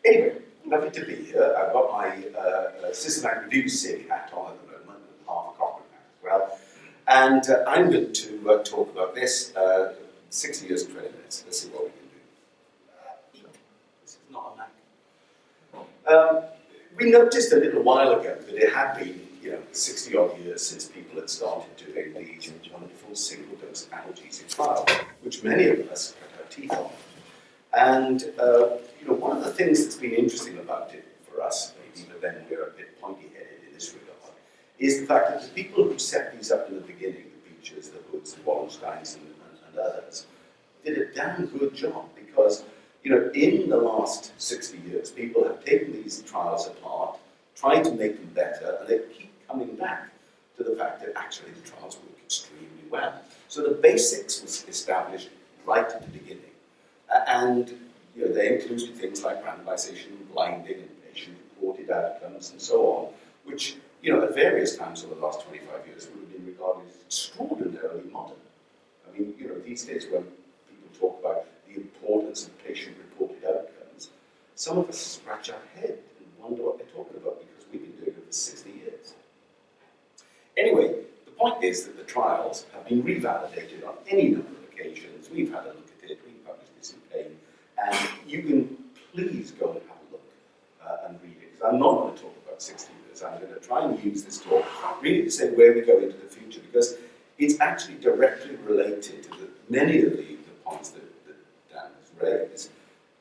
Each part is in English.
Anyway, lovely to be here. I've got my systematic review SIG hat on at the moment, and half a Cochrane hat as well. And I'm going to talk about this, 60 years and 20 minutes. Let's see what we can do. This is not a Mac. We noticed a little while ago that it had been, 60 odd years since people had started doing these wonderful single-dose analgesic trials, which many of us cut our teeth on. And one of the things that's been interesting about it for us, maybe, but then we're a bit pointy-headed in this regard, is the fact that the people who set these up in the beginning, the Beechers, the Hoods, the Wallensteins, and others, did a damn good job because, in the last 60 years, people have taken these trials apart, tried to make them better, and they keep coming back to the fact that actually the trials work extremely well. So the basics was established right at the beginning. And they included things like randomization, blinding, and patient-reported outcomes, and so on, which, at various times over the last 25 years would have been regarded as extraordinarily modern. I mean, these days when people talk about the importance of patient-reported outcomes, some of us scratch our head and wonder what they're talking about because we've been doing it for 60 years. Anyway, the point is that the trials have been revalidated on any number of occasions. We've had a look at it, we've published this in Pain, and you can please go and have a look and read it. Because I'm not going to talk about 60 years. I'm going to try and use this talk really to say where we go into the future, because it's actually directly related to many of the points that Dan has raised.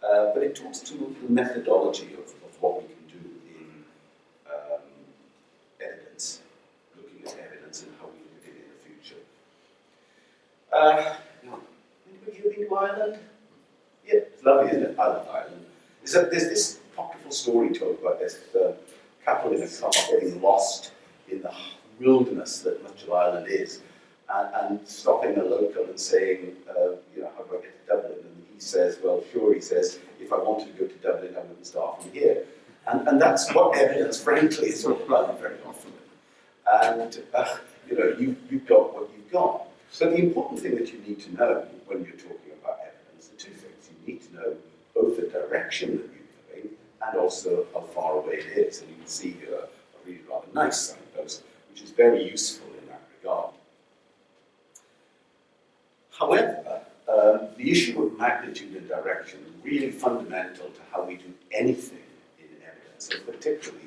But it talks to the methodology of what we can do in evidence, looking at evidence and how we look at it in the future. Anybody here been to Ireland? Yeah, it's lovely, isn't it? I love Ireland. There's this apocryphal story told about this couple in a car getting lost in the wilderness that much of Ireland is, and stopping a local and saying, how do I get to Dublin? And he says, well, sure, he says, if I wanted to go to Dublin, I wouldn't start from here. And that's what evidence, frankly, is all about very often. And, you've got what you've got. So the important thing that you need to know when you're talking about evidence are two things. You need to know both the direction that you're going and also how far away it is. And you can see here a really rather nice signpost, which is very useful in that regard. However, the issue of magnitude and direction is really fundamental to how we do anything in evidence, and particularly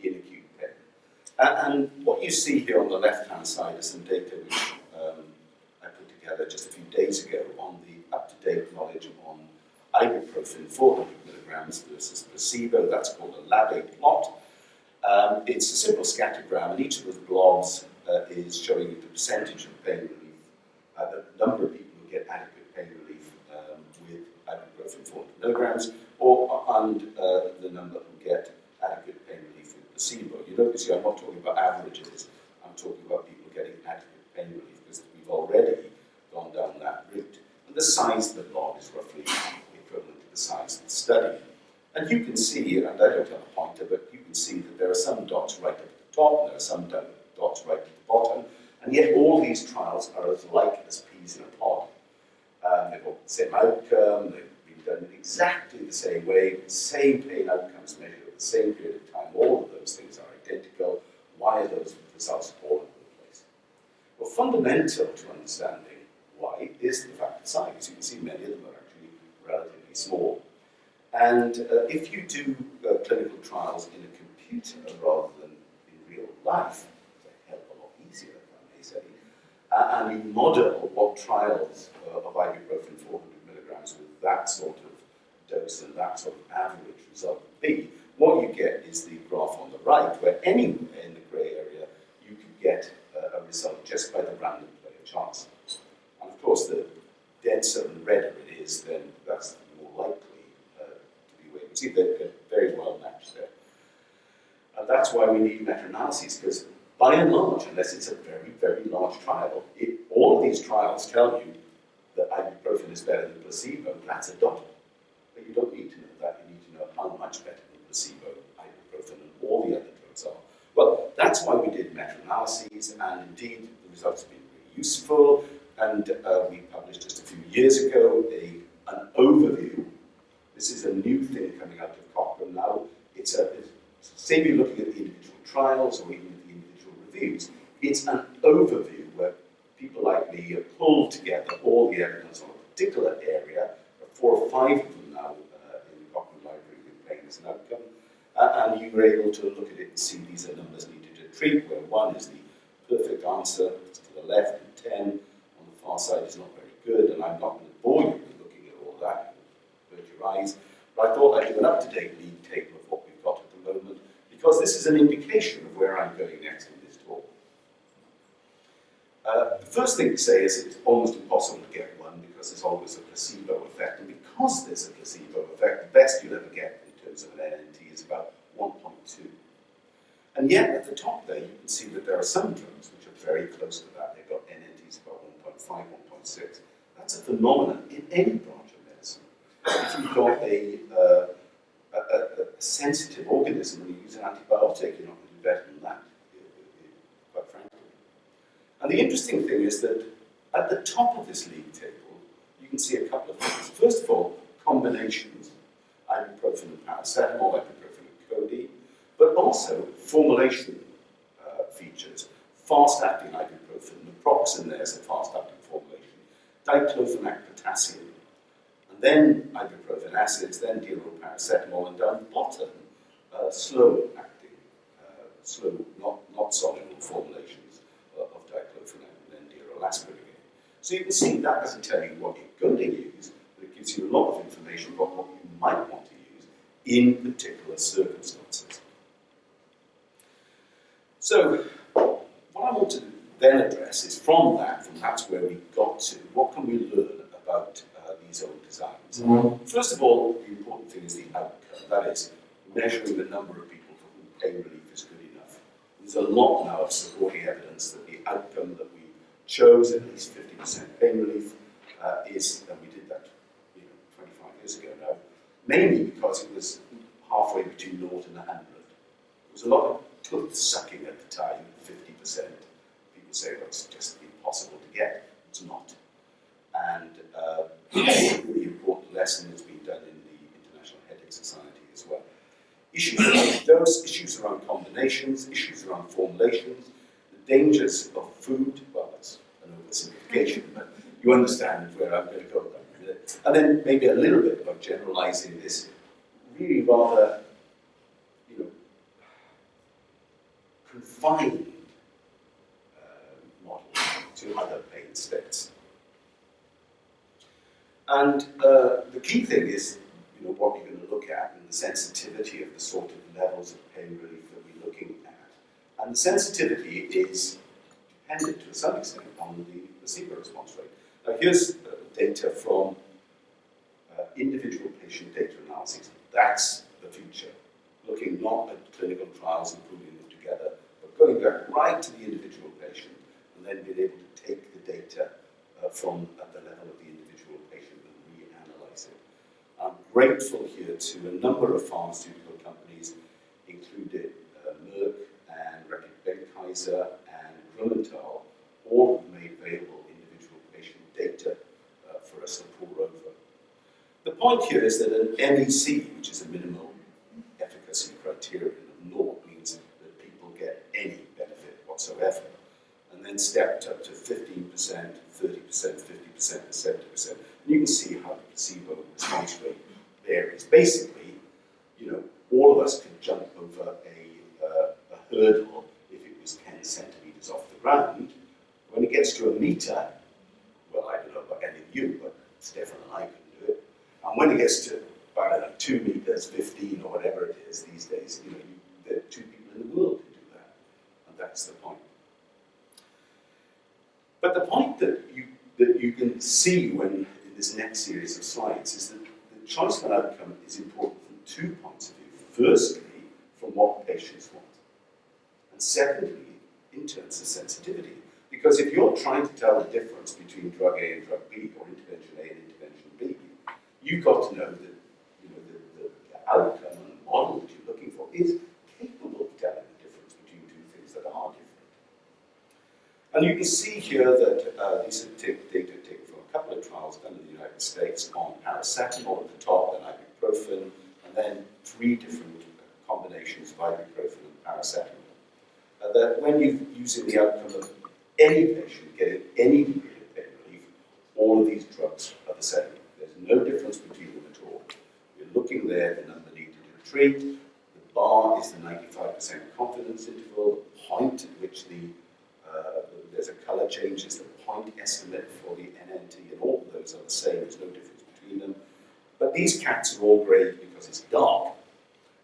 in acute pain. And what you see here on the left-hand side is some data which I put together just a few days ago on the up-to-date knowledge on ibuprofen 400 milligrams versus placebo. That's called a Labbe plot. It's a simple scattergram, and each of those blobs is showing you the percentage of pain relief, the number of people who get adequate pain relief with ibuprofen 400 milligrams, and the number who get adequate pain relief with placebo. You notice here I'm not talking about averages, I'm talking about people getting adequate pain relief, because we've already gone down that route. And the size of the blob is roughly equivalent to the size of the study. And you can see, and I don't have a pointer, but you can see that there are some dots right up at the top, and there are some dots right at the bottom, and yet all these trials are as like as peas in a pod. They've got the same outcome, they've been done in exactly the same way, the same pain outcomes measured over the same period of time. All of those things are identical. Why are those results all over the place? Well, fundamental to understanding why is the fact of size. You can see many of them are actually relatively small. And if you do clinical trials in a computer rather than in real life, it's a hell of a lot easier, if I may say, and you model what trials of ibuprofen 400 milligrams with that sort of dose and that sort of average result would be, what you get is the graph on the right, where anywhere in the grey area you could get a result just by the random play of chance. And of course, the denser and redder it is, then that's more likely. You see, they're very well matched there. And that's why we need meta-analyses, because by and large, unless it's a very, very large trial, all of these trials tell you that ibuprofen is better than placebo. That's a dot. But you don't need to know that. You need to know how much better than placebo ibuprofen and all the other drugs are. Well, that's why we did meta-analyses, and indeed, the results have been really useful. And we published just a few years ago an overview. This is a new thing coming out of Cohen now, say you're looking at the individual trials or even the individual reviews, it's an overview where people like me have pulled together all the evidence on a particular area, 4 or 5 of them now in the Cochrane Library with pain as an outcome, and you were able to look at it and see these are numbers needed to treat, where 1 is the perfect answer, it's to the left, and 10 on the far side is not very good, and I'm not going to bore you with looking at all that, hurt your eyes, but I thought I'd do an up-to-date league table of what we've got at the moment, because this is an indication of where I'm going next in this talk. The first thing to say is it's almost impossible to get 1 because there's always a placebo effect, and because there's a placebo effect, the best you'll ever get in terms of an NNT is about 1.2. And yet at the top there you can see that there are some drugs which are very close to that. They've got NNTs about 1.5, 1.6. That's a phenomenon in any branch of medicine. If you've got a sensitive organism and you use an antibiotic, you're not going to do better than that, quite frankly. And the interesting thing is that at the top of this league table, you can see a couple of things. First of all, combinations, ibuprofen and paracetamol, ibuprofen and codeine, but also formulation features. Fast-acting ibuprofen, naproxen there's a fast-acting formulation, diclofenac potassium, and then ibuprofen acids, then diaryl paracetamol, and down the bottom, slow-acting, not soluble formulations of diclofenac, and then diaryl aspirin again. So you can see that doesn't tell you what you're going to use, but it gives you a lot of information about what you might want to use in particular circumstances. So what I want to then address is from that's where we got to, what can we learn about these old designs? First of all, the important thing is the outcome, that is, measuring the number of people for whom pain relief is good enough. There's a lot now of supporting evidence that the outcome that we chose, at least 50% pain relief, is, and we did that 25 years ago now, mainly because it was halfway between 0 and 100. There was a lot of tooth sucking at the time, 50%. People say, well, it's just impossible to get. It's not. And a really important lesson has been done in the International Headache Society as well. Issues around dose, issues around combinations, issues around formulations, the dangers of food, well, that's an oversimplification, but you understand where I'm going to go with that. And then maybe a little bit about generalizing this really rather, confined model to other pain states. And the key thing is, what you're going to look at and the sensitivity of the sort of levels of pain relief that we're looking at. And the sensitivity is dependent to some extent on the placebo response rate. Now here's data from individual patient data analyses. That's the future. Looking not at clinical trials and pooling them together, but going back right to the individual patient and then being able to take the data from at the level of the individual patient and reanalyze it. I'm grateful here to a number of pharmaceutical companies, including Merck and Reckitt Benckiser and Grummantal, all have made available individual patient data for us to pore over. The point here is that an MEC, which is a minimal efficacy criterion of 0, means that people get any benefit whatsoever, and then stepped up to 15%, 30%, 50%, and 70%. And you can see how the placebo response rate varies. Basically, all of us could jump over a hurdle if it was 10 centimeters off the ground. When it gets to a meter, well, I don't know about any of you, but Stefan and I can do it. And when it gets to, I don't know, 2 meters, 15 or whatever it is these days, there are 2 people in the world who do that. And that's the point. But the point that you can see in this next series of slides is that the choice of an outcome is important from 2 points of view. Firstly, from what patients want. And secondly, in terms of sensitivity. Because if you're trying to tell the difference between drug A and drug B, or intervention A and intervention B, you've got to know that the outcome and the model that you're looking for is capable of telling the difference between 2 things that are different. And you can see here that these are data taken from a couple of trials done in the United States on paracetamol at the top, then ibuprofen, and then then 3 different combinations of ibuprofen and paracetamol. That when you're using the outcome of any patient getting any degree of pain relief, all of these drugs are the same. There's no difference between them at all. We're looking there at the number needed to treat. The bar is the 95% confidence interval. The point at which there's a color change is the point estimate for the NNT, and all of those are the same. There's no difference between them. But these cats are all grey because it's dark.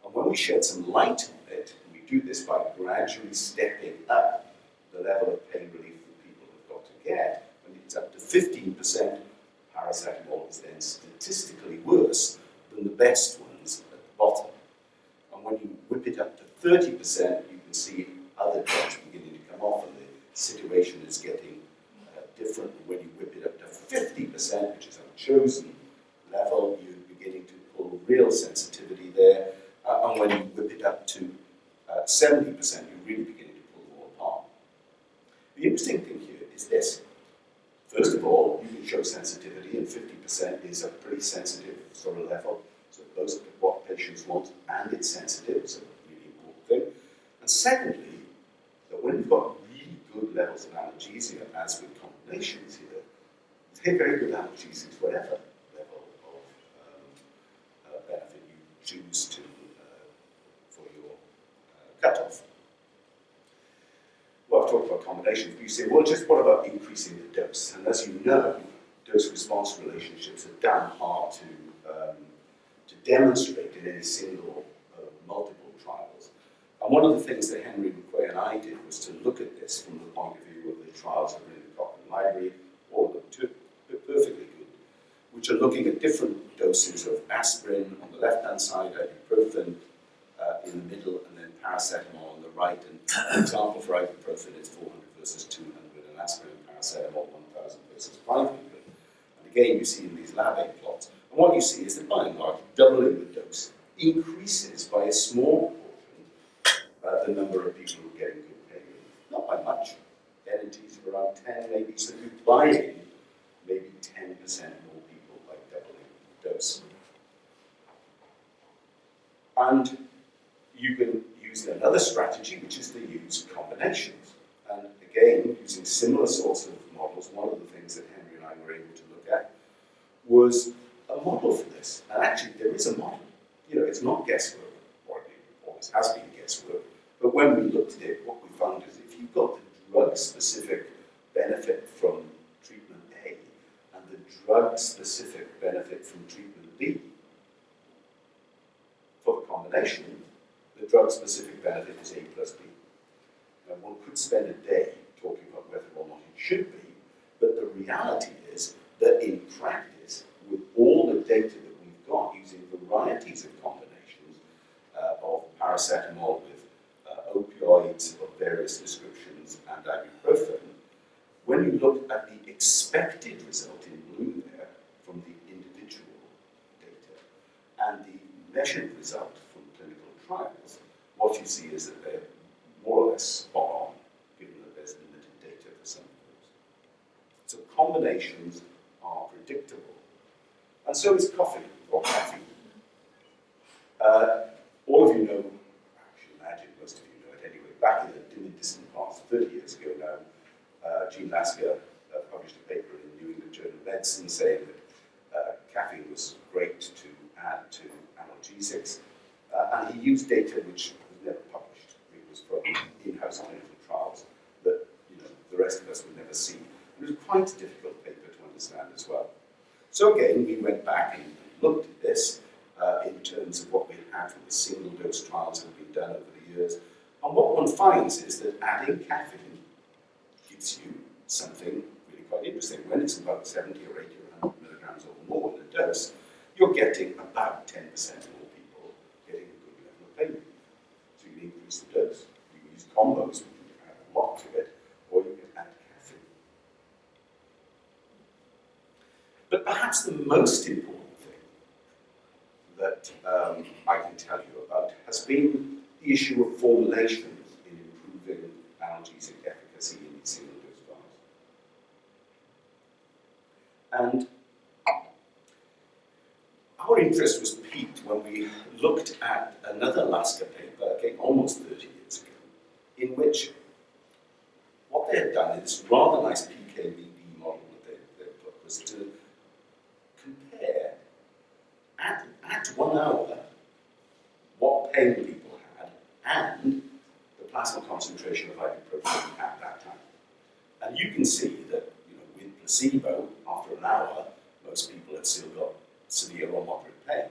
And when we shed some light on it, and we do this by gradually stepping up the level of pain relief that people have got to get, when it's up to 15%, paracetamol is then statistically worse than the best ones at the bottom. And when you whip it up to 30%, you can see other drugs beginning to come off, and the situation is getting different. When you whip it up to 50%, which is a chosen level, you're beginning to pull real sensitivity there. And when you whip it up to 70%, you're really beginning to pull them all apart. The interesting thing here is this. First of all, you can show sensitivity, and 50% is a pretty sensitive sort of level. So those are what patients want, and it's sensitive. It's a really important thing. And secondly, that when you've got really good levels of analgesia, as with combinations here, they're very good analgesics, whatever level of benefit you choose to for your cutoff. Well, I've talked about combinations, but you say, well, just what about increasing the dose? And as you know, dose-response relationships are damn hard to demonstrate in any single multiple trials. And one of the things that Henry McQuay and I did was to look at this from the point of view of the trials that are in the Cochrane Library, all of them perfectly good, which are looking at different doses of aspirin on the left-hand side, ibuprofen in the middle, and then paracetamol on the right. And for example, for ibuprofen, it's 400 versus 200, and aspirin and paracetamol, 1,000 versus 500. And again, you see in these lab A plots. And what you see is that by and large, doubling the dose increases by a small proportion the number of people who are getting good pain relief. Not by much. NNTs of around 10 maybe, so you buy in maybe 10% more people by doubling the dose. And you can use another strategy, which is to use combinations. And again, using similar sorts of models, one of the things that Henry and I were able to look at was a model for this. And actually, there is a model. You know, it's not guesswork, or it always has been guesswork. But when we looked at it, what we found is if you've got the drug-specific benefit from treatment A and the drug-specific benefit from treatment B, for the combination, the drug-specific benefit is A plus B. Now, one could spend a day talking about whether or not it should be, but the reality is that in practice, with all the data that we've got using varieties of combinations of paracetamol with opioids of various descriptions and ibuprofen, when you look at the expected result in blue there from the individual data and the measured result from clinical trials, what you see is that they're more or less spot on, given that there's limited data for some of those. So combinations are predictable. And so is coffee or caffeine. All of you know, I should imagine most of you know it anyway, back in the dim distant past, 30 years ago now, Gene Lasker published a paper in the New England Journal of Medicine saying that caffeine was great to add to analgesics. And he used data which was never published. It was from in-house clinical trials that the rest of us would never see. It was quite a difficult paper to understand as well. So again, we went back and looked at this in terms of what we had from the single-dose trials that have been done over the years. And what one finds is that adding caffeine gives you something really quite interesting. When it's about 70 or 80 or 100 milligrams or more in a dose, you're getting about 10% more people getting a good level of pain relief. So you can increase the dose. You can use combos, which you can add a lot to it, or you can add caffeine. But perhaps the most important thing that I can tell you about has been the issue of formulations in improving analgesic efficacy in these single-dose trials. And our interest was piqued when we looked at another Lasker paper, again, almost 30 years ago, in which what they had done in this rather nice PKBB model that they put was to compare at 1 hour what pain people had and the plasma concentration of ibuprofen at that time. And you can see that, with placebo, after an hour, most people had still got severe or moderate pain.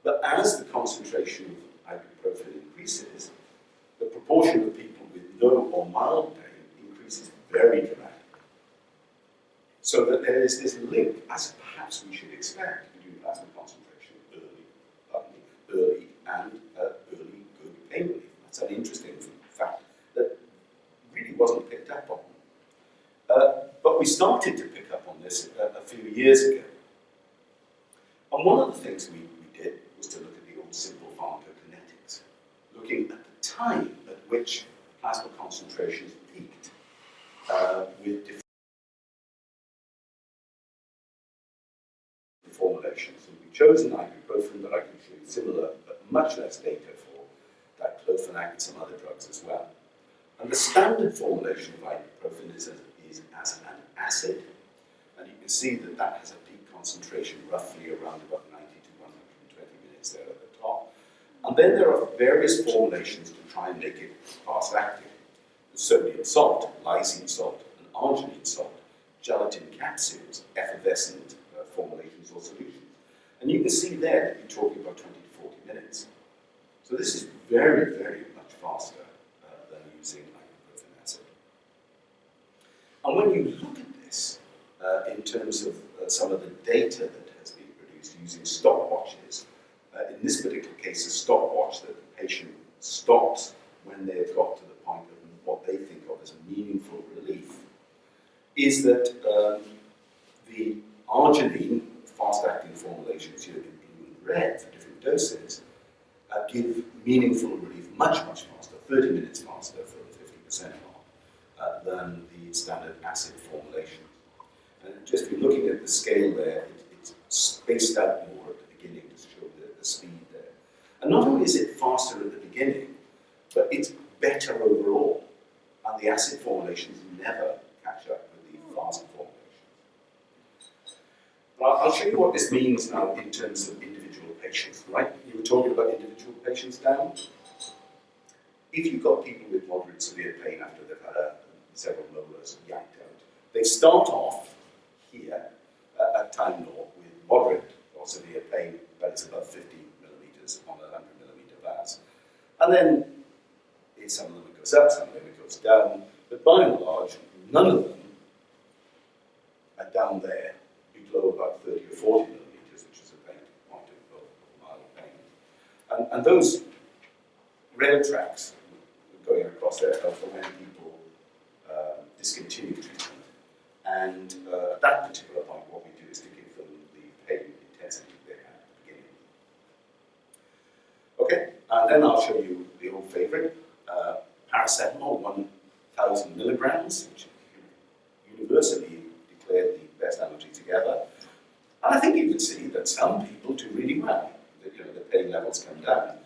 But as the concentration of ibuprofen increases, the proportion of people with no or mild pain increases very dramatically. So that there is this link, as perhaps we should expect, between plasma concentration early and early good pain relief. That's an interesting fact that really wasn't picked up on. But we started to pick up on this a few years ago. And one of the things we did was to look at the old simple pharmacokinetics, looking at the time at which plasma concentrations peaked with different formulations. And we chose an ibuprofen, but I can show you similar but much less data for diclofenac and some other drugs as well. And the standard formulation of ibuprofen is as an acid, and you can see that that has a peak concentration roughly around about 90 to 120 minutes there at the top. And then there are various formulations to try and make it fast-acting. Sodium salt, lysine salt, and arginine salt, gelatin capsules, effervescent formulations or solutions. And you can see there that you're talking about 20 to 40 minutes. So this is very, very much faster than using ibuprofen acid. And when you look at this in terms of some of the data that has been produced using stopwatches, in this particular case, a stopwatch that the patient stops when they've got to the point of what they think of as a meaningful relief, is that the arginine, fast-acting formulations here in blue and red for different doses, give meaningful relief much, much faster, 30 minutes faster for the 50% mark, than the standard acid formulation. And just if you're looking at the scale there, it's spaced out more at the beginning to show the speed there. And not only is it faster at the beginning, but it's better overall. And the acid formulations never catch up with the fast formulations. But I'll show you what this means now in terms of individual patients, right? You were talking about individual patients down. If you've got people with moderate severe pain after they've had several molars yanked out, they start off here at time naught with moderate or severe pain, that is above 50 millimeters on a 100 millimeter VAS. And then some of them it goes up, some of them it goes down, but by and large, none of them are down there below about 30 or 40 millimeters, which is a pain point of mild pain. And those rail tracks going across there are for when people discontinue treatment. And at that particular point, what we do is to give them the pain intensity they had at the beginning. Okay, and then I'll show you the old favorite, paracetamol, 1,000 milligrams, which universally declared the best analgesic ever. And I think you can see that some people do really well. The pain levels come down,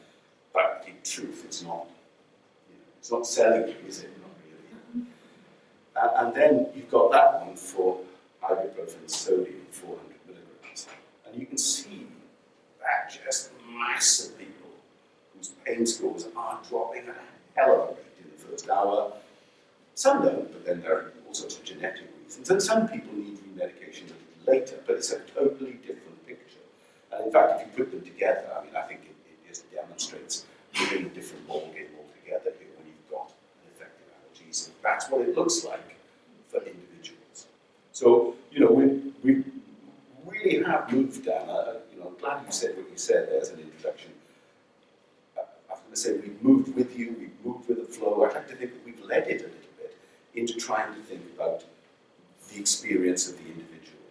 but in truth, it's not selling you, is it? Not really. And then you've got that one for ibuprofen sodium, 400 milligrams. And you can see that just mass of people whose pain scores are dropping at a hell of a rate in the first hour. Some don't, but then there are all sorts of genetic reasons. And some people need remedication a little later, but it's a totally different picture. And in fact, if you put them together, I think it just demonstrates you're in a different ballgame altogether here when you've got an effective analgesic. That's what it looks like for individuals. So, we really have moved down. I'm glad you said what you said there as an introduction. I was going to say we've moved with you, we've moved with the flow. I'd like to think that we've led it a little bit into trying to think about the experience of the individual.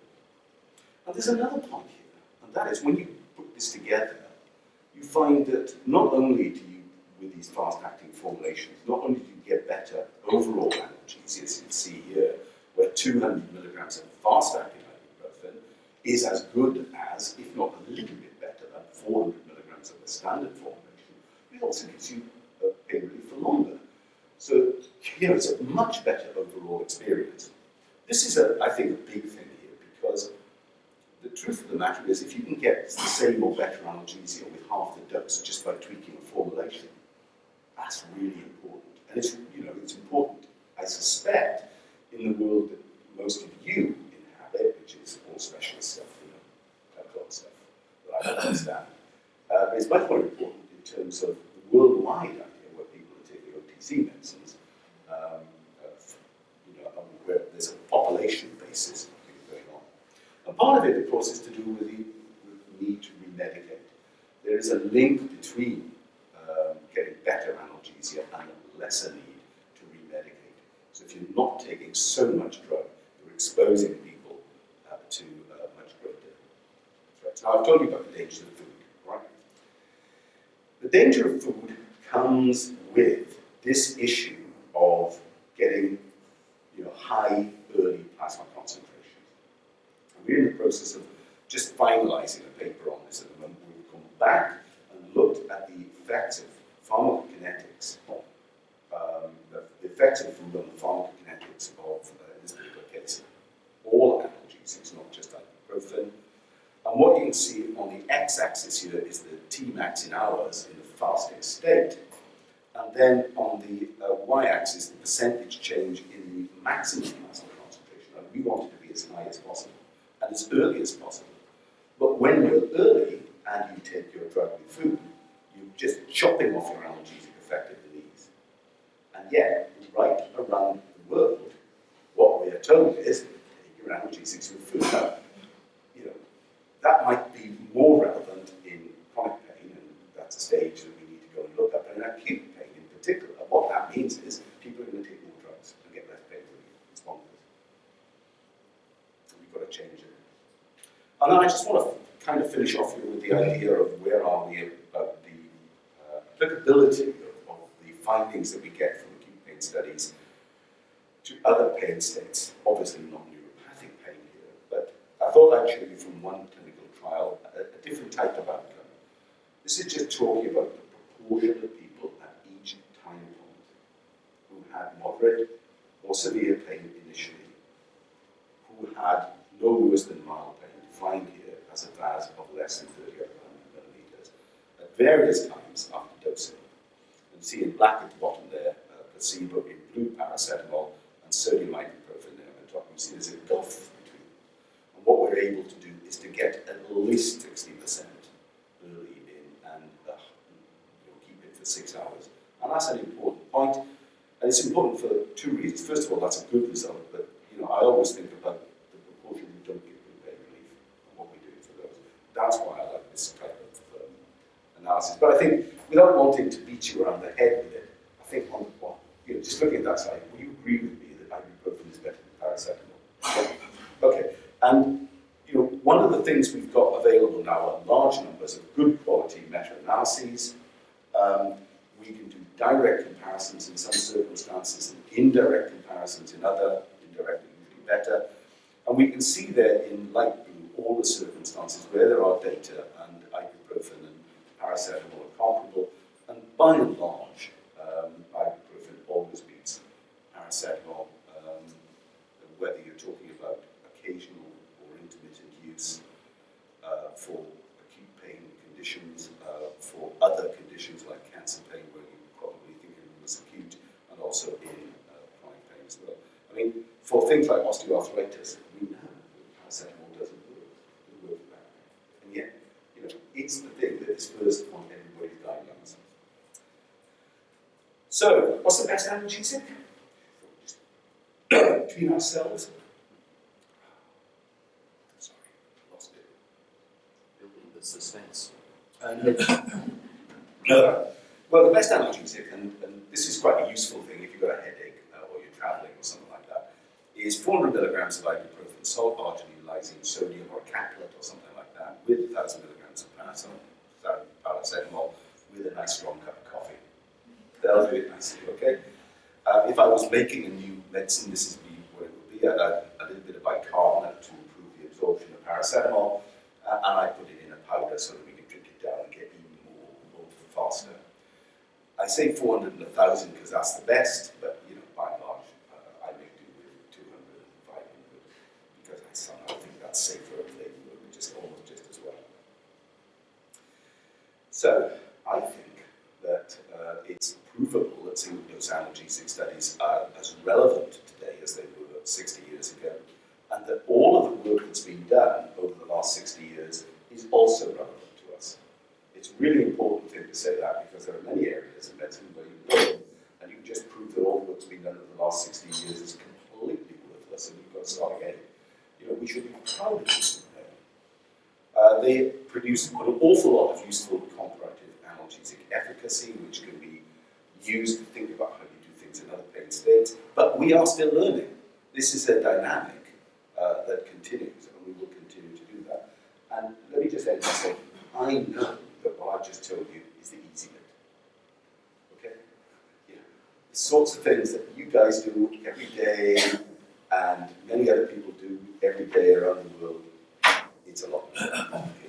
And there's another point here, and that is when you put this together, you find that not only do you, with these fast-acting formulations, not only do you get better overall analgesics, as you see here, where 200 milligrams of fast-acting ibuprofen is as good as, if not a little bit better than 400 milligrams milligrams of the standard formulation, but it also gives you pain relief for longer. So here it's a much better overall experience. This is, I think, a big thing here, because the truth of the matter is, if you can get the same or better analgesia with half the dose just by tweaking a formulation, that's really important. And it's, it's important, I suspect, in the world that most of you inhabit, which is all specialist stuff, that kind of stuff that I don't understand. But it's much more important in terms of the worldwide idea where people are taking OTC medicines, where there's a population basis going on. And part of it, of course, is to do with the need to remedicate. There is a link between getting better analgesia and a lesser need to remedicate. So if you're not taking so much drug, you're exposing people to much greater threats. Now, I've told you about the dangers of food, right? The danger of food comes with this issue of getting high early plasma concentrations. And we're in the process of just finalizing a paper on this at the moment. We've come back and looked at the effects of pharmacokinetics, the effects of food on the pharmacokinetics of, in this particular case, all analgesics, not just ibuprofen. And what you can see on the x-axis here is the Tmax in hours in the fasting state. And then on the y-axis, the percentage change in the maximum plasma concentration. And we want it to be as high as possible and as early as possible. But when you're early and you take your drug with food, you're just chopping off your analgesic effect at the knees. And yet, right around the world, what we are told is, take your analgesics with food. Now, that might be more relevant in chronic pain, and that's a stage that we need to go and look at. But in acute pain in particular, what that means is people are going to take more drugs and get less pain relief. It's bonkers. And we've got to change it. And then I just want to kind of finish off here with the idea of where are we about the applicability of the findings that we get from acute pain studies to other pain states. Obviously not neuropathic pain here, but I thought I'd show you from one clinical trial a different type of outcome. This is just talking about the proportion of people at each time point who had moderate or severe pain initially, who had no worse than mild pain, defined here as a VAS of less than 30 millimeters, at various times after dosing. And see in black at the bottom there, placebo, in blue paracetamol, and sodium ibuprofen there at the top. You see there's a gulf between them. And what we're able to do is to get at least 60% early in and keep it for 6 hours. And that's an important point. And it's important for two reasons. First of all, that's a good result, but I always think about the proportion who don't get good pain relief and what we do for those. That's why I like this type of analysis. But I think, without wanting to beat you around the head with it, I think just looking at that side, will you agree with me that ibuprofen is better than paracetamol? Okay. And one of the things we've got available now are large numbers of good quality meta-analyses. We can do direct comparisons in some circumstances and indirect comparisons in other, indirectly usually better. And we can see there in light blue all the circumstances where there are data and ibuprofen and paracetamol are comparable. And by and large, ibuprofen always beats paracetamol, whether you're talking about occasional or intermittent use for acute pain conditions, for other conditions like cancer pain, where you probably think it was acute, and also in chronic pain as well. I mean, for things like osteoarthritis, we know that paracetamol doesn't work. It works for back pain. And yet, it's the thing that is first on everybody's guidelines. So, what's the best analgesic? Just between ourselves. Sorry, lost it. Building the suspense. Well, the best analgesic, and this is quite a useful thing if you've got a headache or you're traveling or something like that, is 400 milligrams of ibuprofen, salt arginine sodium or a caplet or something like that, with 1,000 milligrams of paracetamol, with a nice strong cup of coffee. That'll do it nicely, okay? If I was making a new medicine, this is what it would be. I'd add a little bit of bicarbonate to improve the absorption of paracetamol, and I put it in a powder so that we can drink it down and get even more I say 400 and 1,000 because that's the best, but you know, by and large, I make do with 200 and 500 because I somehow think that's safer and they work almost just as well. So I think that it's provable that single-dose analgesic studies are as relevant today as they were 60 years ago, and that all of the work that's been done over the last 60 years is also relevant to us. It's a really important thing to say that because there are many areas in medicine where you go and you can just prove that all the work's been done over the last 60 years is completely worthless and you've got to start again. You know, we should be proud of this. They produce an awful lot of useful comparative analgesic efficacy, which can be used to think about how you do things in other pain states. But we are still learning. This is a dynamic that continues, and we will continue to do that. And let me just end by saying, I know that what I've just told you is the easy bit. Okay? You know, the sorts of things that you guys do every day, and many other people do every day around the world, it's a lot more complicated.